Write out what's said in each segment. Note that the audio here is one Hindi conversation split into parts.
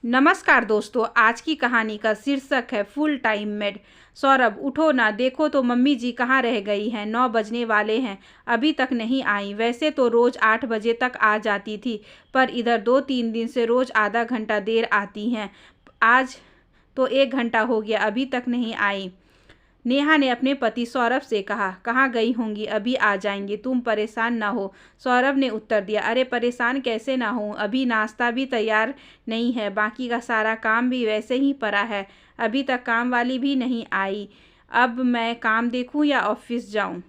नमस्कार दोस्तों, आज की कहानी का शीर्षक है फुल टाइम मेड। सौरभ, उठो ना, देखो तो मम्मी जी कहाँ रह गई हैं। 9 बजने वाले हैं, अभी तक नहीं आई। वैसे तो रोज 8 बजे तक आ जाती थी, पर इधर 2-3 दिन से रोज आधा घंटा देर आती हैं। आज तो 1 घंटा हो गया, अभी तक नहीं आई। नेहा ने अपने पति सौरभ से कहा। कहाँ गई होंगी, अभी आ जाएंगी, तुम परेशान ना हो। सौरभ ने उत्तर दिया। अरे परेशान कैसे ना हूँ, अभी नाश्ता भी तैयार नहीं है, बाकी का सारा काम भी वैसे ही पड़ा है, अभी तक काम वाली भी नहीं आई। अब मैं काम देखूँ या ऑफिस जाऊँ?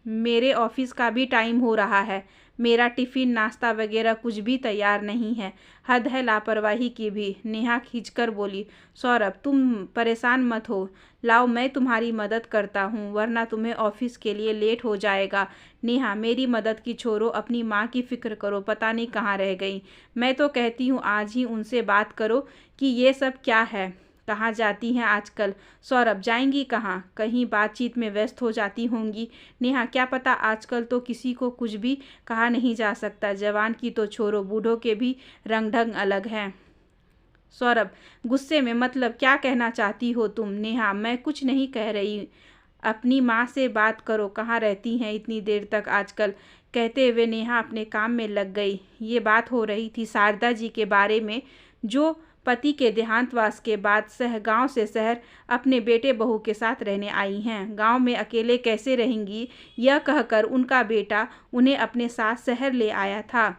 मेरे ऑफिस का भी टाइम हो रहा है, मेरा टिफ़िन नाश्ता वगैरह कुछ भी तैयार नहीं है। हद है लापरवाही की भी, नेहा खींचकर बोली। सौरभ, तुम परेशान मत हो, लाओ मैं तुम्हारी मदद करता हूँ, वरना तुम्हें ऑफिस के लिए लेट हो जाएगा। नेहा, मेरी मदद की छोड़ो, अपनी माँ की फिक्र करो, पता नहीं कहाँ रह गई। मैं तो कहती हूँ आज ही उनसे बात करो कि ये सब क्या है, कहाँ जाती हैं आजकल। सौरभ, जाएंगी कहाँ, कहीं बातचीत में व्यस्त हो जाती होंगी। नेहा, क्या पता, आजकल तो किसी को कुछ भी कहा नहीं जा सकता, जवान की तो छोड़ो, बूढ़ों के भी रंग ढंग अलग हैं। सौरभ, गुस्से में, मतलब क्या कहना चाहती हो तुम? नेहा, मैं कुछ नहीं कह रही, अपनी माँ से बात करो, कहाँ रहती हैं इतनी देर तक आजकल। कहते हुए नेहा अपने काम में लग गई। ये बात हो रही थी शारदा जी के बारे में, जो पति के देहांतवास के बाद गांव से शहर अपने बेटे बहू के साथ रहने आई हैं। गांव में अकेले कैसे रहेंगी, यह कहकर उनका बेटा उन्हें अपने साथ शहर ले आया था।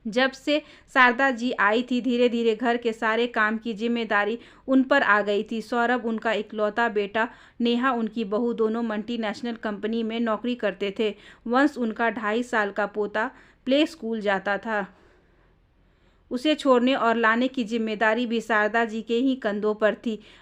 जब से शारदा जी आई थी, धीरे धीरे घर के सारे काम की जिम्मेदारी उन पर आ गई थी। सौरभ उनका इकलौता बेटा, नेहा उनकी बहू, दोनों मल्टीनेशनल कंपनी में नौकरी करते थे। वंश उनका 2.5 साल का पोता प्ले स्कूल जाता था। उसे छोड़ने और लाने की जिम्मेदारी भी शारदा जी के ही कंधों पर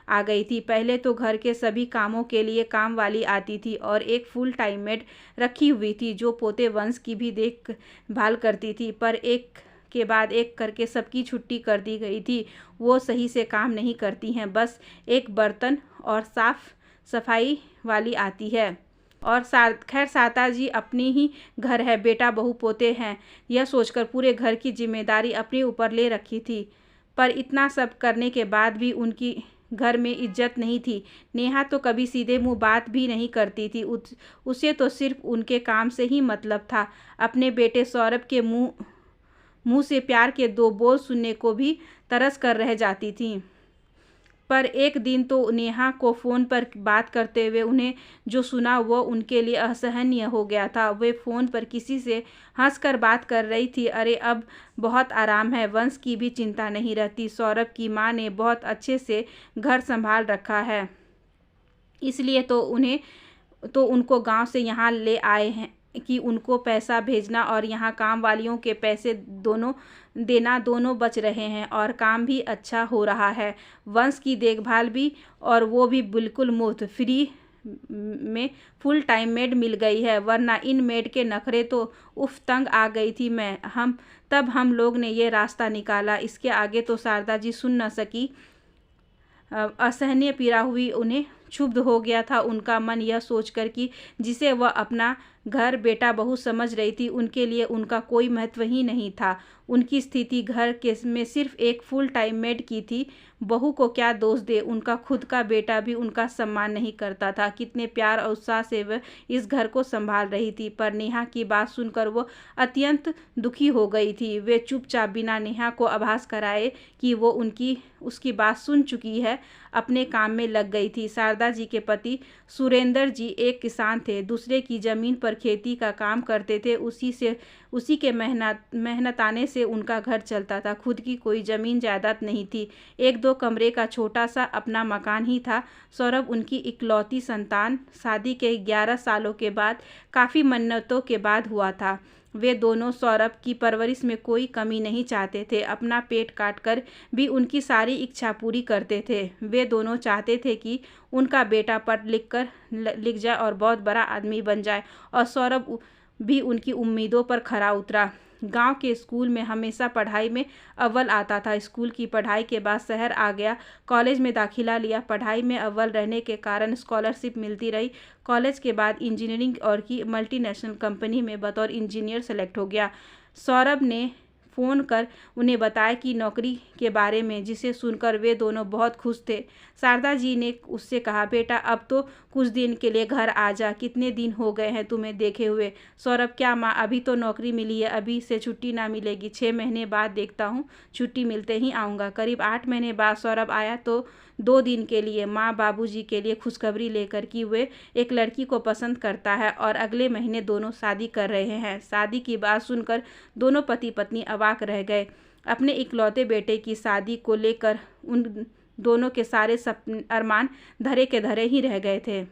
आ गई थी। पहले तो घर के सभी कामों के लिए काम वाली आती थी और एक फुल टाइम मेड रखी हुई थी, जो पोते वंश की भी देखभाल करती थी। पर एक के बाद एक करके सबकी छुट्टी कर दी गई थी। वो सही से काम नहीं करती हैं, बस एक बर्तन और साफ सफाई वाली आती है। और खैर शारदा जी अपनी ही घर है, बेटा बहू पोते हैं, यह सोचकर पूरे घर की जिम्मेदारी अपने ऊपर ले रखी थी। पर इतना सब करने के बाद भी उनकी घर में इज्जत नहीं थी। नेहा तो कभी सीधे मुंह बात भी नहीं करती थी, उसे तो सिर्फ उनके काम से ही मतलब था। अपने बेटे सौरभ के मुंह से प्यार के 2 बोल सुनने को भी तरस कर रह जाती थी। पर एक दिन तो नेहा को फ़ोन पर बात करते हुए उन्हें जो सुना वो उनके लिए असहनीय हो गया था। वे फ़ोन पर किसी से हंसकर बात कर रही थी। अरे अब बहुत आराम है, वंश की भी चिंता नहीं रहती, सौरभ की माँ ने बहुत अच्छे से घर संभाल रखा है, इसलिए तो उनको गांव से यहाँ ले आए हैं कि उनको पैसा भेजना और यहाँ काम वालियों के पैसे दोनों बच रहे हैं और काम भी अच्छा हो रहा है। वंश की देखभाल भी, और वो भी बिल्कुल मुफ्त, फ्री में फुल टाइम मेड मिल गई है, वरना इन मेड के नखरे तो उफ, तंग आ गई थी मैं। हम लोग ने ये रास्ता निकाला। इसके आगे तो शारदा जी सुन न सकी। असहनीय पीड़ा हुई उन्हें क्षुब्ध हो गया था उनका मन, यह सोचकर कि जिसे वह अपना घर बेटा बहू समझ रही थी, उनके लिए उनका कोई महत्व ही नहीं था। उनकी स्थिति घर के में सिर्फ एक फुल टाइम मेड की थी। बहू को क्या दोष दे, उनका खुद का बेटा भी उनका सम्मान नहीं करता था। कितने प्यार और उत्साह से वह इस घर को संभाल रही थी। पर नेहा की बात सुनकर वो अत्यंत दुखी हो गई थी। वे चुपचाप बिना नेहा को आभास कराए कि वो उसकी बात सुन चुकी है, अपने काम में लग गई थी। शारदा जी के पति सुरेंद्र जी एक किसान थे, दूसरे की जमीन पर खेती का काम करते थे। उसी के मेहनताने से उनका घर चलता था। खुद की कोई जमीन जायदाद नहीं थी, 1-2 कमरे का छोटा सा अपना मकान ही था। सौरभ उनकी इकलौती संतान शादी के 11 सालों के बाद, काफ़ी मन्नतों के बाद हुआ था। वे दोनों सौरभ की परवरिश में कोई कमी नहीं चाहते थे, अपना पेट काट कर भी उनकी सारी इच्छा पूरी करते थे। वे दोनों चाहते थे कि उनका बेटा पढ़ लिख जाए और बहुत बड़ा आदमी बन जाए, और सौरभ भी उनकी उम्मीदों पर खरा उतरा। गांव के स्कूल में हमेशा पढ़ाई में अव्वल आता था। स्कूल की पढ़ाई के बाद शहर आ गया, कॉलेज में दाखिला लिया। पढ़ाई में अव्वल रहने के कारण स्कॉलरशिप मिलती रही। कॉलेज के बाद इंजीनियरिंग और की मल्टीनेशनल कंपनी में बतौर इंजीनियर सेलेक्ट हो गया। सौरभ ने फ़ोन कर उन्हें बताया कि नौकरी के बारे में, जिसे सुनकर वे दोनों बहुत खुश थे। शारदा जी ने उससे कहा, बेटा अब तो कुछ दिन के लिए घर आ जा, कितने दिन हो गए हैं तुम्हें देखे हुए। सौरभ, क्या माँ, अभी तो नौकरी मिली है, अभी से छुट्टी ना मिलेगी, 6 महीने बाद देखता हूँ, छुट्टी मिलते ही आऊँगा। करीब 8 महीने बाद सौरभ आया तो 2 दिन के लिए माँ बाबूजी के लिए खुशखबरी लेकर कि वे एक लड़की को पसंद करता है और अगले महीने दोनों शादी कर रहे हैं। शादी की बात सुनकर दोनों पति पत्नी अवाक रह गए। अपने इकलौते बेटे की शादी को लेकर उन दोनों के सारे सपने अरमान धरे के धरे ही रह गए थे।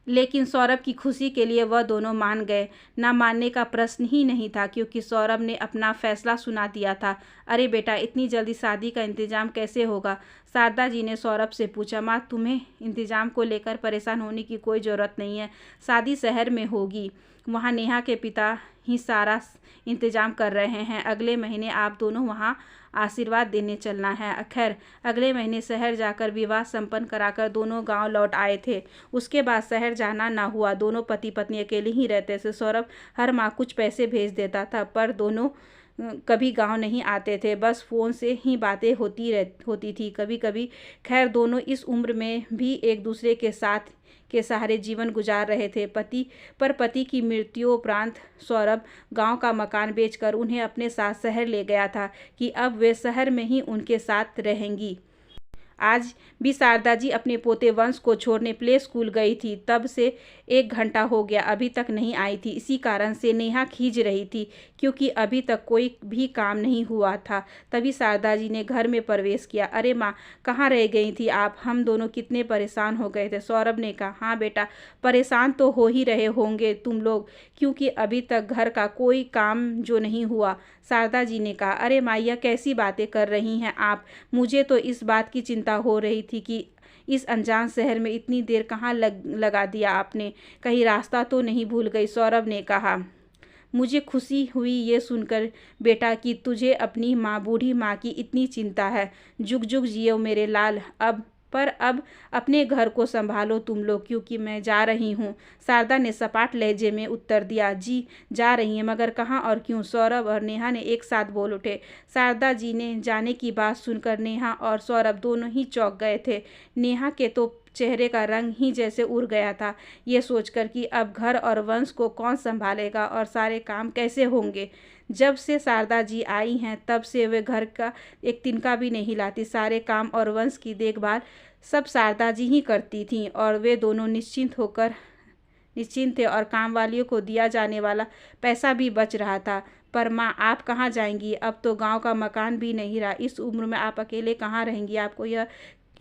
लेकिन सौरभ की खुशी के लिए वह दोनों मान गए। ना मानने का प्रश्न ही नहीं था, क्योंकि सौरभ ने अपना फैसला सुना दिया था। अरे बेटा, इतनी जल्दी शादी का इंतजाम कैसे होगा? शारदा जी ने सौरभ से पूछा। माँ, तुम्हें इंतजाम को लेकर परेशान होने की कोई ज़रूरत नहीं है। शादी शहर में होगी, वहाँ नेहा के पिता ही सारा इंतजाम कर रहे हैं। अगले महीने आप दोनों वहाँ आशीर्वाद देने चलना है। खैर, अगले महीने शहर जाकर विवाह संपन्न कराकर दोनों गांव लौट आए थे। उसके बाद शहर जाना ना हुआ। दोनों पति पत्नी अकेले ही रहते थे। सौरभ हर माह कुछ पैसे भेज देता था, पर दोनों कभी गांव नहीं आते थे, बस फ़ोन से ही बातें होती थी कभी कभी। खैर, दोनों इस उम्र में भी एक दूसरे के साथ के सहारे जीवन गुजार रहे थे। पति की मृत्यु उपरांत सौरभ गांव का मकान बेचकर उन्हें अपने साथ शहर ले गया था कि अब वे शहर में ही उनके साथ रहेंगी। आज भी शारदा जी अपने पोते वंश को छोड़ने प्ले स्कूल गई थी। तब से 1 घंटा हो गया, अभी तक नहीं आई थी। इसी कारण से नेहा खींच रही थी, क्योंकि अभी तक कोई भी काम नहीं हुआ था। तभी शारदा जी ने घर में प्रवेश किया। अरे माँ, कहाँ रह गई थी आप? हम दोनों कितने परेशान हो गए थे। सौरभ ने कहा। हाँ बेटा, परेशान तो हो ही रहे होंगे तुम लोग, क्योंकि अभी तक घर का कोई काम जो नहीं हुआ। शारदा जी ने कहा। अरे माँ, यह कैसी बातें कर रही हैं आप? मुझे तो इस बात की चिंता हो रही थी कि इस अनजान शहर में इतनी देर कहाँ लगा दिया आपने, कहीं रास्ता तो नहीं भूल गई? सौरभ ने कहा। मुझे खुशी हुई ये सुनकर बेटा कि तुझे अपनी माँ, बूढ़ी माँ की इतनी चिंता है। जुग जुग जियो मेरे लाल। अब अपने घर को संभालो तुम लोग, क्योंकि मैं जा रही हूँ। शारदा ने सपाट लहजे में उत्तर दिया। जी, जा रही हैं, मगर कहाँ और क्यों? सौरभ और नेहा ने एक साथ बोल उठे। शारदा जी ने जाने की बात सुनकर नेहा और सौरभ दोनों ही चौंक गए थे। नेहा के तो चेहरे का रंग ही जैसे उड़ गया था, ये सोचकर कि अब घर और वंश को कौन संभालेगा और सारे काम कैसे होंगे। जब से शारदा जी आई हैं तब से वे घर का एक तिनका भी नहीं लाती। सारे काम और वंश की देखभाल सब शारदा जी ही करती थीं और वे दोनों निश्चिंत थे और काम वालियों को दिया जाने वाला पैसा भी बच रहा था। पर माँ, आप कहाँ जाएंगी? अब तो गांव का मकान भी नहीं रहा। इस उम्र में आप अकेले कहाँ रहेंगी? आपको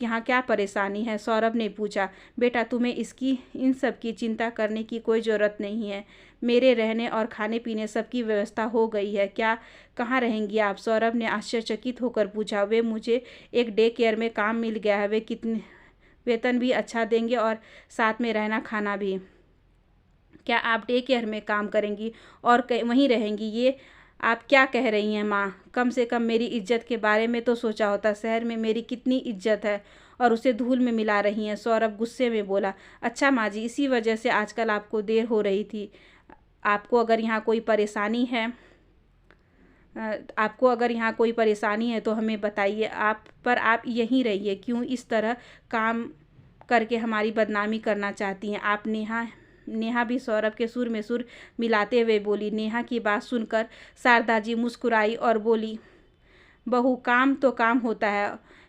यहाँ क्या परेशानी है? सौरभ ने पूछा। बेटा, तुम्हें इन सब की चिंता करने की कोई ज़रूरत नहीं है। मेरे रहने और खाने पीने सबकी व्यवस्था हो गई है। क्या कहाँ रहेंगी आप? सौरभ ने आश्चर्यचकित होकर पूछा। मुझे एक डे केयर में काम मिल गया है। वे कितने वेतन भी अच्छा देंगे और साथ में रहना खाना भी। क्या आप डे केयर में काम करेंगी और वहीं रहेंगी? ये आप क्या कह रही हैं माँ? कम से कम मेरी इज्जत के बारे में तो सोचा होता। शहर में मेरी कितनी इज्जत है और उसे धूल में मिला रही हैं। सौरभ गुस्से में बोला। अच्छा माँ जी, इसी वजह से आजकल आपको देर हो रही थी। आपको अगर यहाँ कोई परेशानी है तो हमें बताइए। आप यहीं रहिए। क्यों इस तरह काम करके हमारी बदनामी करना चाहती हैं आप? नेहा भी सौरभ के सुर में सुर मिलाते हुए बोली। नेहा की बात सुनकर शारदा जी मुस्कुराई और बोली, बहू, काम तो काम होता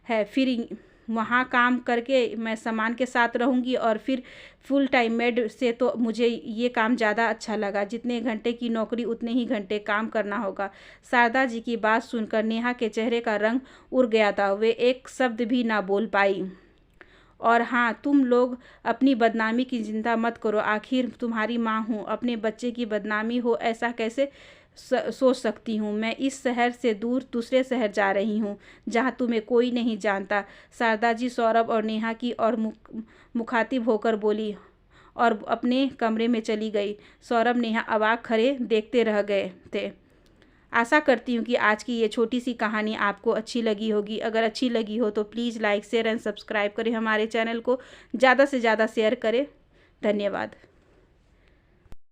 है। फिर वहाँ काम करके मैं सामान के साथ रहूँगी और फिर फुल टाइम मेड से तो मुझे ये काम ज़्यादा अच्छा लगा। जितने घंटे की नौकरी उतने ही घंटे काम करना होगा। शारदा जी की बात सुनकर नेहा के चेहरे का रंग उड़ गया था। वे एक शब्द भी ना बोल पाई। और हाँ, तुम लोग अपनी बदनामी की चिंता मत करो। आखिर तुम्हारी माँ हूँ, अपने बच्चे की बदनामी हो ऐसा कैसे सोच सकती हूँ? मैं इस शहर से दूर दूसरे शहर जा रही हूँ, जहाँ तुम्हें कोई नहीं जानता। शारदा जी सौरभ और नेहा की और मुखातिब होकर बोली और अपने कमरे में चली गई। सौरभ नेहा अवाक खड़े देखते रह गए थे। आशा करती हूँ कि आज की ये छोटी सी कहानी आपको अच्छी लगी होगी। अगर अच्छी लगी हो तो please like, share and subscribe करें। हमारे चैनल को ज़्यादा से ज़्यादा शेयर करें। धन्यवाद।